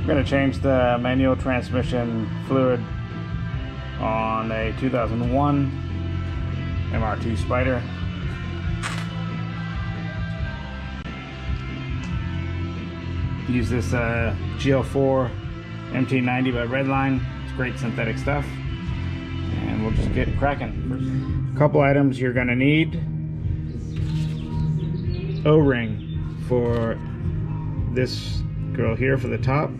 going to change the manual transmission fluid on a 2001 MR2 Spyder. Use this GL4 MT90 by Redline. It's great synthetic stuff. And we'll just get cracking. A couple items you're going to need. O-ring for this girl here for the top.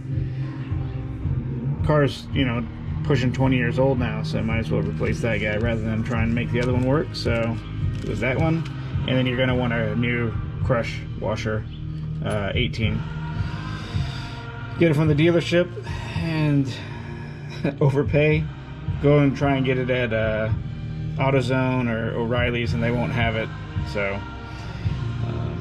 Car's, you know, pushing 20 years old now, so I might as well replace that guy rather than try and make the other one work. So there's that one. And then you're going to want a new crush washer, 18. Get it from the dealership and overpay. Go and try and get it at AutoZone or O'Reilly's, and they won't have it. So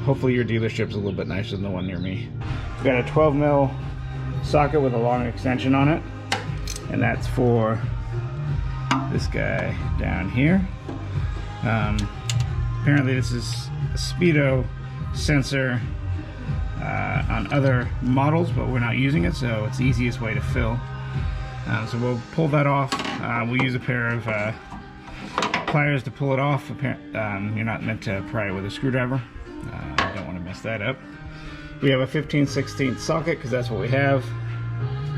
hopefully your dealership's a little bit nicer than the one near me. We've got a 12mm socket with a long extension on it, and that's for this guy down here. Apparently this is a speedo sensor on other models, but we're not using it, so it's the easiest way to fill. So we'll pull that off. We'll use a pair of pliers to pull it off. You're not meant to pry it with a screwdriver. I don't want to mess that up. We have a 15/16 socket because that's what we have.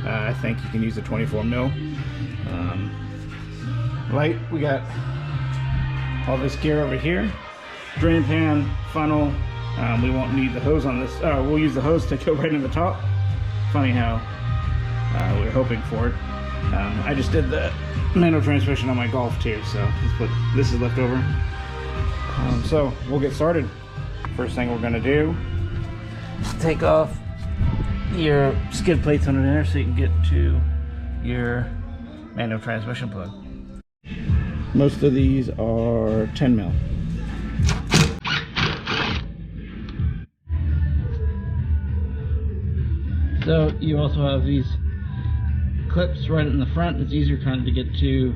I think you can use a 24mm. Light, we got all this gear over here. Drain pan, funnel. We won't need the hose on this. We'll use the hose to go right in the top. Funny how we were hoping for it. I just did the manual transmission on my Golf too, so this is left over. So we'll get started. First thing we're going to do is take off your skid plates under there so you can get to your manual transmission plug. Most of these are 10mm. So you also have these clips right in the front. It's easier kind of to get to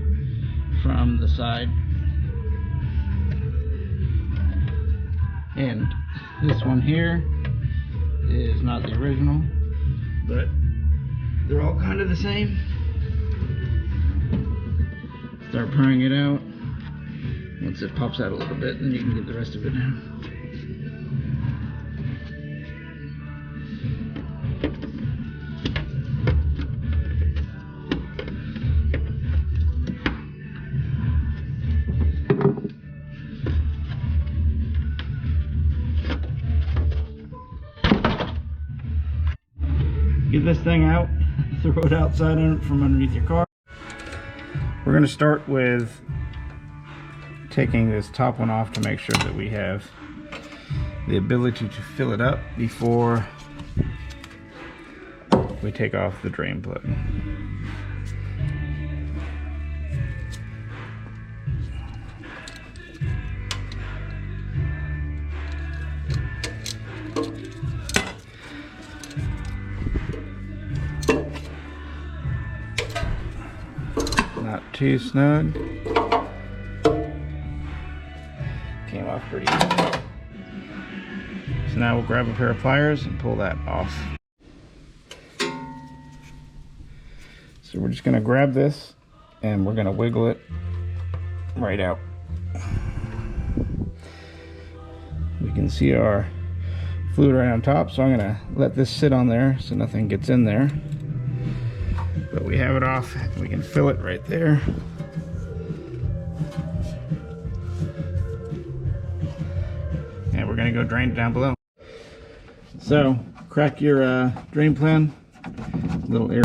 from the side. And this one here is not the original, but they're all kind of the same. Start prying it out. Once it pops out a little bit, then you can get the rest of it now. Get this thing out, throw it outside from underneath your car. We're going to start with taking this top one off to make sure that we have the ability to fill it up before we take off the drain plug. Not too snug. Came off pretty good. So now we'll grab a pair of pliers and pull that off. So we're just going to grab this and we're going to wiggle it right out. We can see our fluid right on top, so I'm going to let this sit on there so nothing gets in there. But we have it off, we can fill it right there. And we're going to go drain it down below. So, crack your drain plan, little air.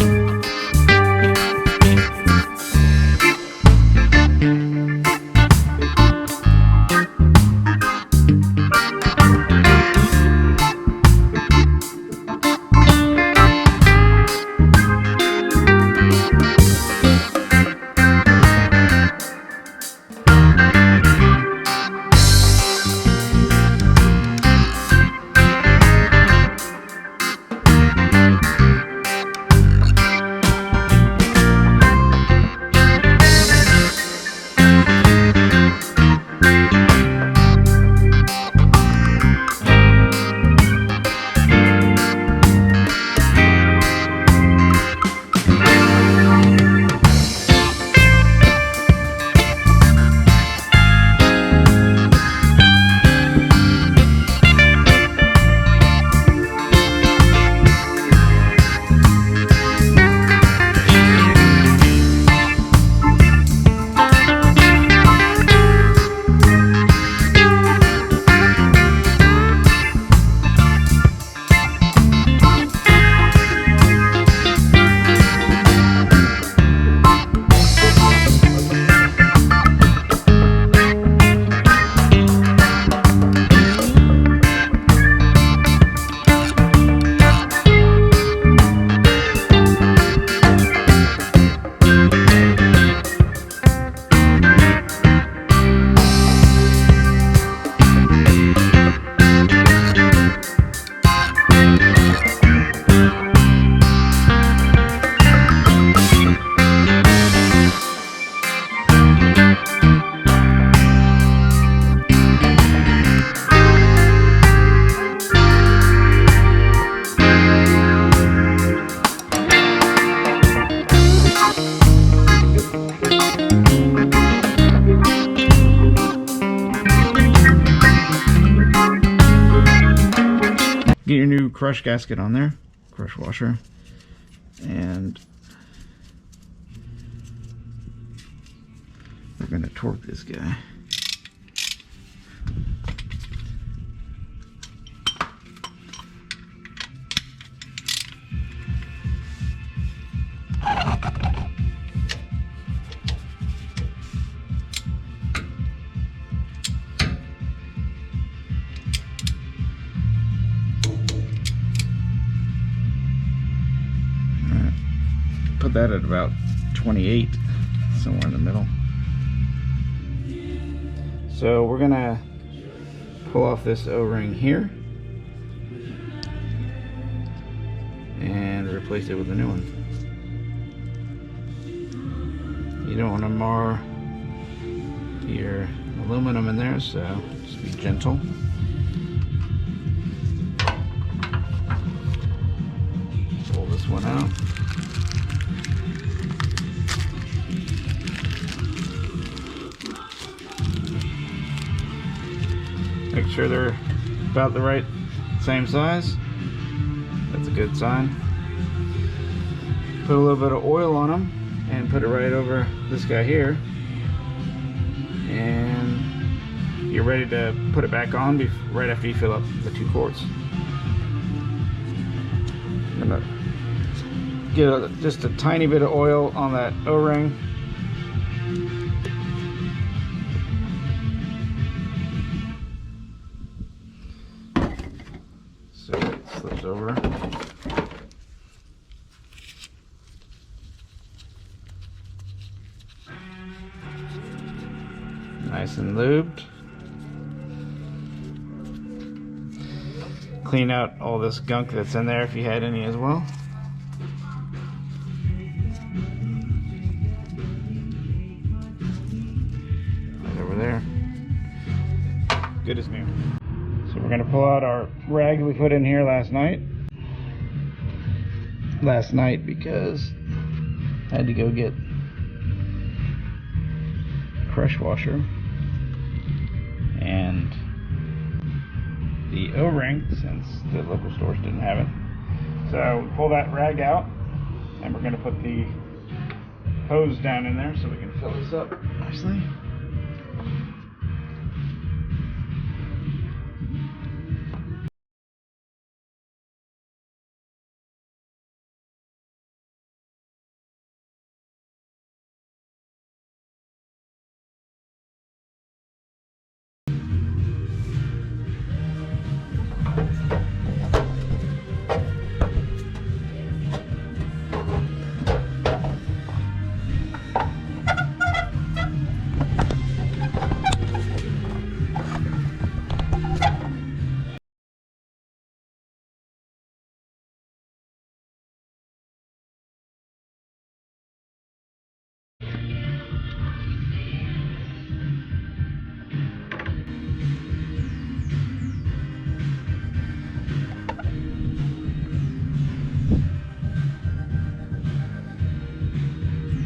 crush gasket on there, crush washer, and we're going to torque this guy. Put that at about 28, somewhere in the middle. So we're gonna pull off this O-ring here and replace it with a new one. You don't want to mar your aluminum in there, so just be gentle. Pull this one out. Make sure they're about the right same size. That's a good sign. Put a little bit of oil on them and put it right over this guy here. And you're ready to put it back on right after you fill up the 2 quarts. I'm gonna get just a tiny bit of oil on that O-ring. So it slips over. Nice and lubed. Clean out all this gunk that's in there if you had any as well. Right over there. Good as new. So we're going to pull out our rag we put in here last night. Because I had to go get crush washer and the O-ring, since the local stores didn't have it. So we pull that rag out and we're going to put the hose down in there so we can fill this up nicely.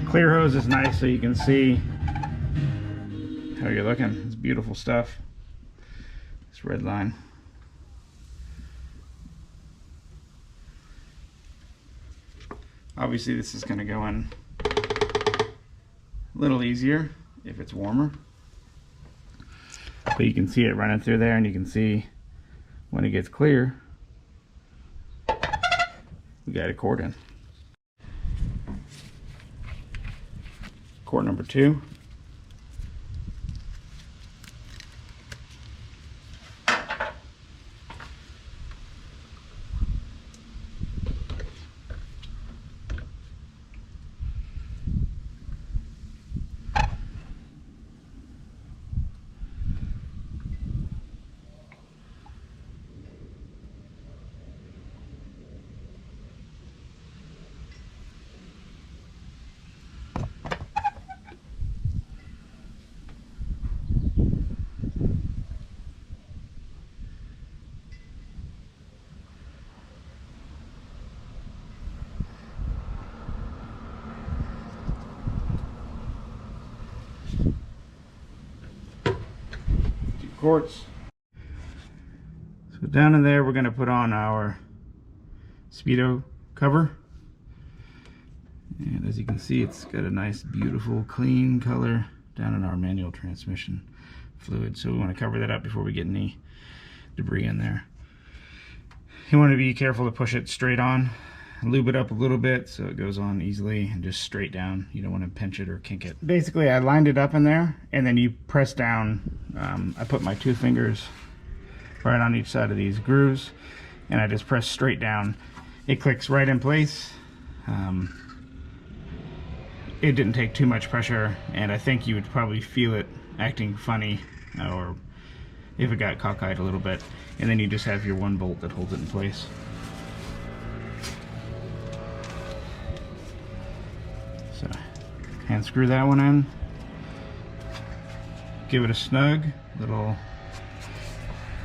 Clear hose is nice so you can see how you're looking. It's beautiful stuff. This red line. Obviously this is going to go in a little easier if it's warmer. But you can see it running through there, and you can see when it gets clear, we got a quart in. Quart number 2. Quarts. So down in there we're going to put on our speedo cover. And as you can see, it's got a nice, beautiful, clean color down in our manual transmission fluid. So we want to cover that up before we get any debris in there. You want to be careful to push it straight on. Lube it up a little bit so it goes on easily and just straight down. You don't want to pinch it or kink it. Basically, I lined it up in there, and then you press down. I put my 2 fingers right on each side of these grooves, and I just press straight down. It clicks right in place. It didn't take too much pressure, and I think you would probably feel it acting funny, or if it got cockeyed a little bit. And then you just have your 1 bolt that holds it in place. So, hand screw that one in. Give it a snug little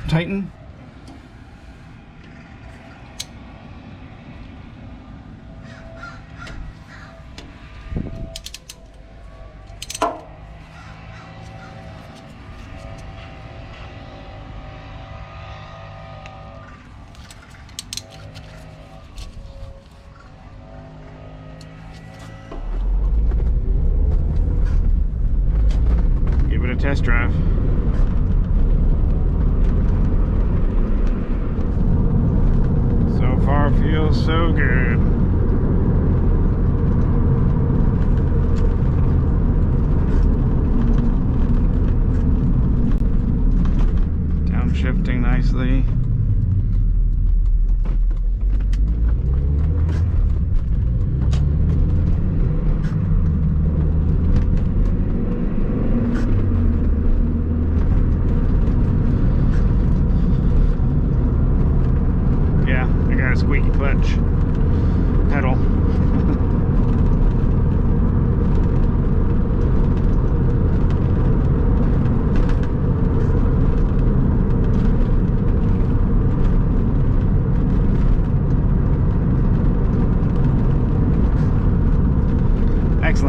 tighten. Test drive. So far feels so good. Downshifting nicely. Squeaky clutch pedal.